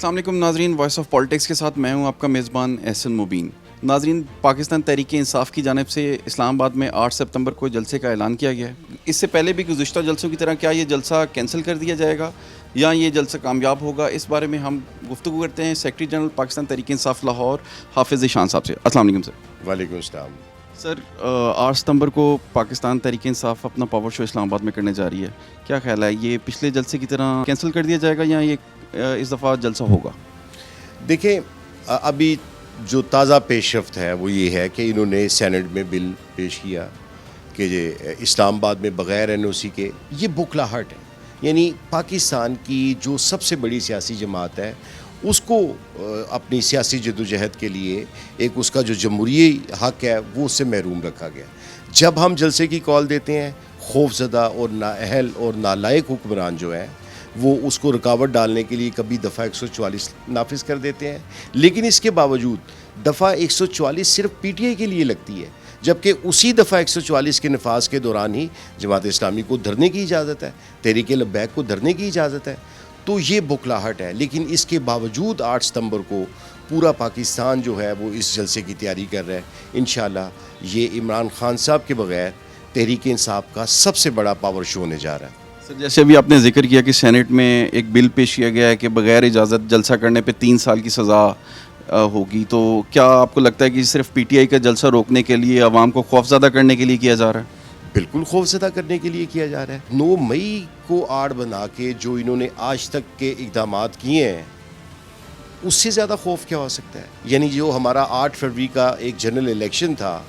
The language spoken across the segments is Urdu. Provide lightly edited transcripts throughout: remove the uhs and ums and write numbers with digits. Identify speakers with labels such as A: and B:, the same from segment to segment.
A: السلام علیکم ناظرین، وائس آف پالیٹکس کے ساتھ میں ہوں آپ کا میزبان احسن مبین۔ ناظرین، پاکستان تحریک انصاف کی جانب سے اسلام آباد میں 8 سپتمبر کو جلسے کا اعلان کیا گیا ہے۔ اس سے پہلے بھی گزشتہ جلسوں کی طرح کیا یہ جلسہ کینسل کر دیا جائے گا یا یہ جلسہ کامیاب ہوگا، اس بارے میں ہم گفتگو کرتے ہیں سیکرٹری جنرل پاکستان تحریک انصاف لاہور حافظ ذیشان صاحب سے۔ السلام علیکم سر۔
B: وعلیکم السلام۔
A: سر، 8 ستمبر کو پاکستان تحریک انصاف اپنا پاور شو اسلام آباد میں کرنے جا رہی ہے، کیا خیال ہے یہ پچھلے جلسے کی طرح کینسل کر دیا جائے گا یا یہ اس دفعہ جلسہ ہوگا؟
B: دیکھیں، ابھی جو تازہ پیش رفت ہے وہ یہ ہے کہ انہوں نے سینٹ میں بل پیش کیا کہ اسلام آباد میں بغیر این او سی کے، یہ بکھلاہٹ ہے۔ یعنی پاکستان کی جو سب سے بڑی سیاسی جماعت ہے اس کو اپنی سیاسی جدوجہد کے لیے ایک اس کا جو جمہوری حق ہے وہ اس سے محروم رکھا گیا۔ جب ہم جلسے کی کال دیتے ہیں، خوف زدہ اور نااہل اور نالائق حکمران جو ہیں وہ اس کو رکاوٹ ڈالنے کے لیے کبھی دفعہ 144 نافذ کر دیتے ہیں، لیکن اس کے باوجود دفعہ 144 صرف پی ٹی آئی کے لیے لگتی ہے، جبکہ اسی دفعہ 144 کے نفاذ کے دوران ہی جماعت اسلامی کو دھرنے کی اجازت ہے، تحریک لبیک کو دھرنے کی اجازت ہے۔ تو یہ بکھلاہٹ ہے، لیکن اس کے باوجود 8 ستمبر کو پورا پاکستان جو ہے وہ اس جلسے کی تیاری کر رہا ہے۔ انشاءاللہ یہ عمران خان صاحب کے بغیر تحریک انصاف کا سب سے بڑا پاور شو ہونے جا رہا ہے۔
A: سر، جیسے ابھی آپ نے ذکر کیا کہ سینٹ میں ایک بل پیش کیا گیا ہے کہ بغیر اجازت جلسہ کرنے پہ 3 سال کی سزا ہوگی، تو کیا آپ کو لگتا ہے کہ صرف پی ٹی آئی کا جلسہ روکنے کے لیے، عوام کو خوفزدہ کرنے کے لیے کیا جا رہا ہے؟
B: بالکل خوفزدہ کرنے کے لیے کیا جا رہا ہے۔ 9 مئی کو آڑ بنا کے جو انہوں نے آج تک کے اقدامات کیے ہیں اس سے زیادہ خوف کیا ہو سکتا ہے؟ یعنی جو ہمارا 8 فروری کا ایک جنرل الیکشن تھا،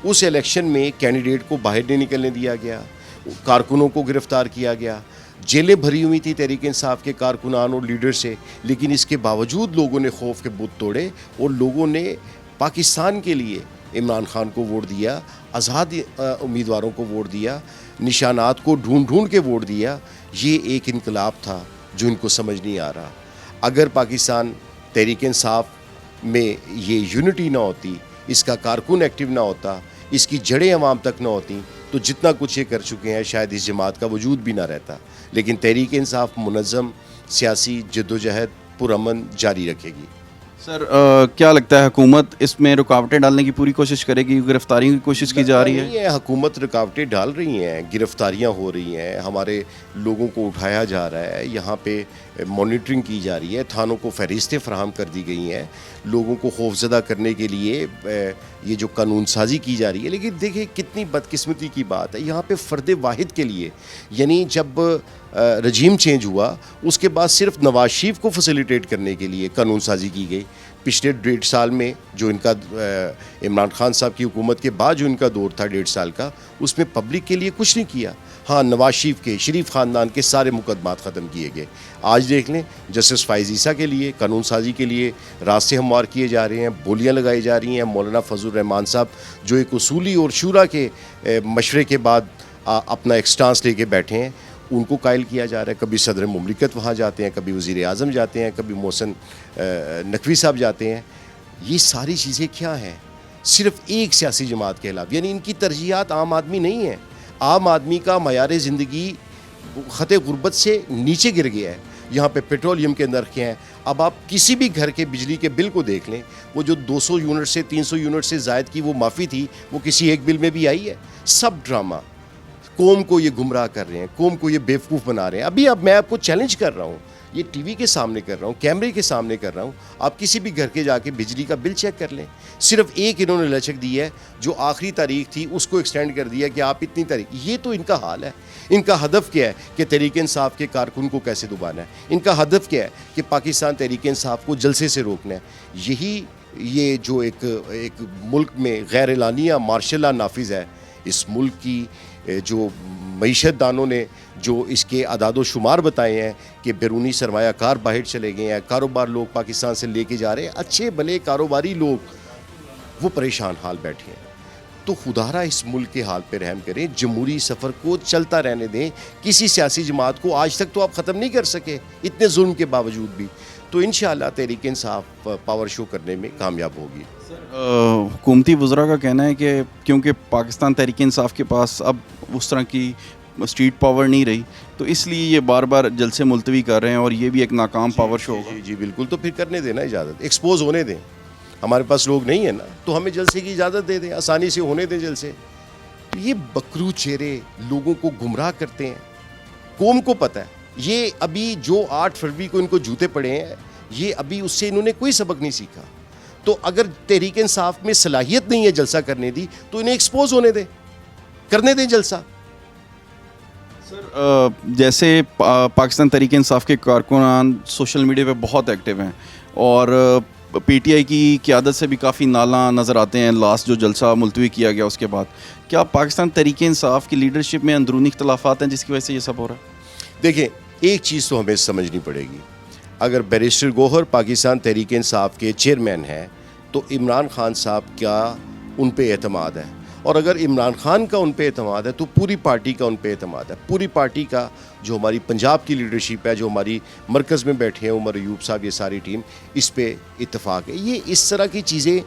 B: اس الیکشن میں کینڈیڈیٹ کو باہر نہیں نکلنے دیا گیا، کارکنوں کو گرفتار کیا گیا، جیلیں بھری ہوئی تھی تحریک انصاف کے کارکنان اور لیڈر سے، لیکن اس کے باوجود لوگوں نے خوف کے بت توڑے اور لوگوں نے پاکستان کے لیے عمران خان کو ووٹ دیا، آزاد امیدواروں کو ووٹ دیا، نشانات کو ڈھونڈ ڈھونڈ کے ووٹ دیا۔ یہ ایک انقلاب تھا جو ان کو سمجھ نہیں آ رہا۔ اگر پاکستان تحریک انصاف میں یہ یونٹی نہ ہوتی، اس کا کارکن ایکٹیو نہ ہوتا، اس کی جڑیں عوام تک نہ ہوتی، تو جتنا کچھ یہ کر چکے ہیں شاید اس جماعت کا وجود بھی نہ رہتا۔ لیکن تحریک انصاف منظم سیاسی جدوجہد پرامن جاری رکھے گی۔
A: سر، کیا لگتا ہے حکومت اس میں رکاوٹیں ڈالنے کی پوری کوشش کرے گی؟ گرفتاریوں کی کوشش کی جا رہی ہے؟
B: حکومت رکاوٹیں ڈال رہی ہیں، گرفتاریاں ہو رہی ہیں، ہمارے لوگوں کو اٹھایا جا رہا ہے، یہاں پہ مانیٹرنگ کی جا رہی ہے، تھانوں کو فہرستیں فراہم کر دی گئی ہیں لوگوں کو خوفزدہ کرنے کے لیے یہ جو قانون سازی کی جا رہی ہے۔ لیکن دیکھیں کتنی بدقسمتی کی بات ہے، یہاں پہ فرد واحد کے لیے، یعنی جب رجیم چینج ہوا اس کے بعد صرف نواز شریف کو فیسیلیٹیٹ کرنے کے لیے قانون سازی کی گئی۔ پچھلے 1.5 سال میں جو ان کا عمران خان صاحب کی حکومت کے بعد جو ان کا دور تھا 1.5 سال کا، اس میں پبلک کے لیے کچھ نہیں کیا۔ ہاں، نواز شریف کے، شریف خاندان کے سارے مقدمات ختم کیے گئے۔ آج دیکھ لیں جسٹس فائز عیسیٰ کے لیے قانون سازی کے لیے راستے ہموار کیے جا رہے ہیں، بولیاں لگائی جا رہی ہیں۔ مولانا فضل الرحمان صاحب جو ایک اصولی اور شورا کے مشورے کے بعد اپنا ایک سٹانس لے کے بیٹھے ہیں، ان کو قائل کیا جا رہا ہے۔ کبھی صدر مملکت وہاں جاتے ہیں، کبھی وزیر اعظم جاتے ہیں، کبھی محسن نقوی صاحب جاتے ہیں۔ یہ ساری چیزیں کیا ہیں؟ صرف ایک سیاسی جماعت کے خلاف، یعنی ان کی ترجیحات عام آدمی نہیں ہیں۔ عام آدمی کا معیار زندگی خط غربت سے نیچے گر گیا ہے۔ یہاں پہ پیٹرولیم کے نرخ کیا ہیں؟ اب آپ کسی بھی گھر کے بجلی کے بل کو دیکھ لیں، وہ جو 200 یونٹ سے 300 یونٹ سے زائد کی وہ معافی تھی، وہ کسی ایک بل میں بھی آئی ہے؟ سب ڈرامہ، قوم کو یہ گمراہ کر رہے ہیں، قوم کو یہ بیوقوف بنا رہے ہیں۔ اب میں آپ کو چیلنج کر رہا ہوں، یہ ٹی وی کے سامنے کر رہا ہوں، کیمرے کے سامنے کر رہا ہوں، آپ کسی بھی گھر کے جا کے بجلی کا بل چیک کر لیں۔ صرف ایک انہوں نے لچک دی ہے، جو آخری تاریخ تھی اس کو ایکسٹینڈ کر دیا کہ آپ اتنی تاریخ۔ یہ تو ان کا حال ہے۔ ان کا ہدف کیا ہے کہ تحریک انصاف کے کارکن کو کیسے دبانا ہے؟ ان کا ہدف کیا ہے کہ پاکستان تحریک انصاف کو جلسے سے روکنا ہے۔ یہ جو ایک ملک میں غیر اعلانیہ مارشل لا نافذ ہے، اس ملک کی جو معیشت دانوں نے جو اس کے اعداد و شمار بتائے ہیں کہ بیرونی سرمایہ کار باہر چلے گئے ہیں، کاروبار لوگ پاکستان سے لے کے جا رہے ہیں، اچھے بھلے کاروباری لوگ وہ پریشان حال بیٹھے ہیں۔ تو خدارا اس ملک کے حال پہ رحم کریں، جمہوری سفر کو چلتا رہنے دیں۔ کسی سیاسی جماعت کو آج تک تو آپ ختم نہیں کر سکے اتنے ظلم کے باوجود بھی، تو انشاءاللہ تحریک انصاف پاور شو کرنے میں کامیاب ہوگی۔
A: حکومتی وزراء کا کہنا ہے کہ کیونکہ پاکستان تحریک انصاف کے پاس اب اس طرح کی اسٹریٹ پاور نہیں رہی, تو اس لیے یہ بار بار جلسے ملتوی کر رہے ہیں اور یہ بھی ایک ناکام پاور شو ہوگا.
B: جی بالکل, تو پھر کرنے دینا اجازت, ایکسپوز ہونے دیں. ہمارے پاس لوگ نہیں ہیں نا, تو ہمیں جلسے کی اجازت دے دیں, آسانی سے ہونے دیں جلسے. یہ بکرو چہرے لوگوں کو گمراہ کرتے ہیں, قوم کو پتہ ہے. یہ ابھی جو 8 فروری کو ان کو جوتے پڑے ہیں, یہ ابھی اس سے انہوں نے کوئی سبق نہیں سیکھا. تو اگر تحریک انصاف میں صلاحیت نہیں ہے جلسہ کرنے دی, تو انہیں ایکسپوز ہونے دیں, کرنے دیں جلسہ.
A: سر جیسے پاکستان تحریک انصاف کے کارکنان سوشل میڈیا پہ بہت ایکٹیو ہیں اور پی ٹی آئی کی قیادت سے بھی کافی نالاں نظر آتے ہیں لاسٹ جو جلسہ ملتوی کیا گیا اس کے بعد. کیا پاکستان تحریک انصاف کی لیڈرشپ میں اندرونی اختلافات ہیں جس کی وجہ سے یہ سب ہو رہا ہے؟
B: دیکھیں, ایک چیز تو ہمیں سمجھنی پڑے گی. اگر بیرسٹر گوہر پاکستان تحریک انصاف کے چیئرمین ہیں, تو عمران خان صاحب کا ان پہ اعتماد ہے, اور اگر عمران خان کا ان پہ اعتماد ہے تو پوری پارٹی کا ان پہ اعتماد ہے. پوری پارٹی کا جو ہماری پنجاب کی لیڈرشپ ہے, جو ہماری مرکز میں بیٹھے ہیں عمر ایوب صاحب, یہ ساری ٹیم, اس پہ اتفاق ہے. یہ اس طرح کی چیزیں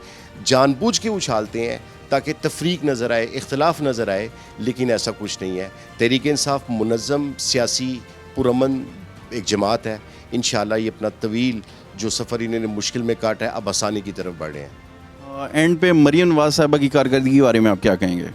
B: جان بوجھ کے اچھالتے ہیں تاکہ تفریق نظر آئے, اختلاف نظر آئے, لیکن ایسا کچھ نہیں ہے. تحریک انصاف منظم سیاسی پرامن ایک جماعت ہے. انشاءاللہ یہ اپنا طویل جو سفر انہوں نے مشکل میں کاٹا ہے, اب آسانی کی طرف بڑھے ہیں.
A: اینڈ پہ مریم نواز صاحبہ کی کارکردگی کے بارے میں آپ کیا کہیں گے؟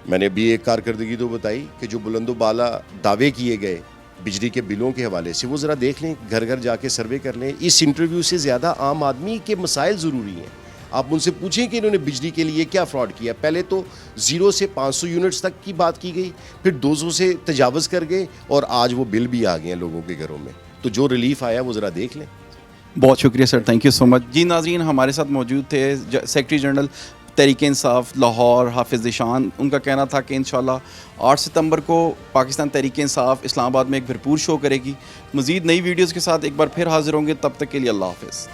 B: میں نے ابھی ایک کارکردگی تو بتائی کہ جو بلند و بالا دعوے کیے گئے بجلی کے بلوں کے حوالے سے, وہ ذرا دیکھ لیں, گھر گھر جا کے سروے کر لیں. اس انٹرویو سے زیادہ عام آدمی کے مسائل ضروری ہیں. آپ ان سے پوچھیں کہ انہوں نے بجلی کے لیے کیا فراڈ کیا. پہلے تو 0 سے 500 یونٹس تک کی بات کی گئی, پھر 200 سے تجاوز کر گئے, اور آج وہ بل بھی آ گئے ہیں لوگوں کے گھروں میں. تو جو ریلیف آیا وہ ذرا دیکھ لیں.
A: بہت شکریہ سر, تھینک یو سو مچ. جی ناظرین, ہمارے ساتھ موجود تھے سیکرٹری جنرل تحریک انصاف لاہور حافظ ذیشان. ان کا کہنا تھا کہ انشاءاللہ 8 ستمبر کو پاکستان تحریک انصاف اسلام آباد میں ایک بھرپور شو کرے گی. مزید نئی ویڈیوز کے ساتھ ایک بار پھر حاضر ہوں گے, تب تک کے لیے اللہ حافظ.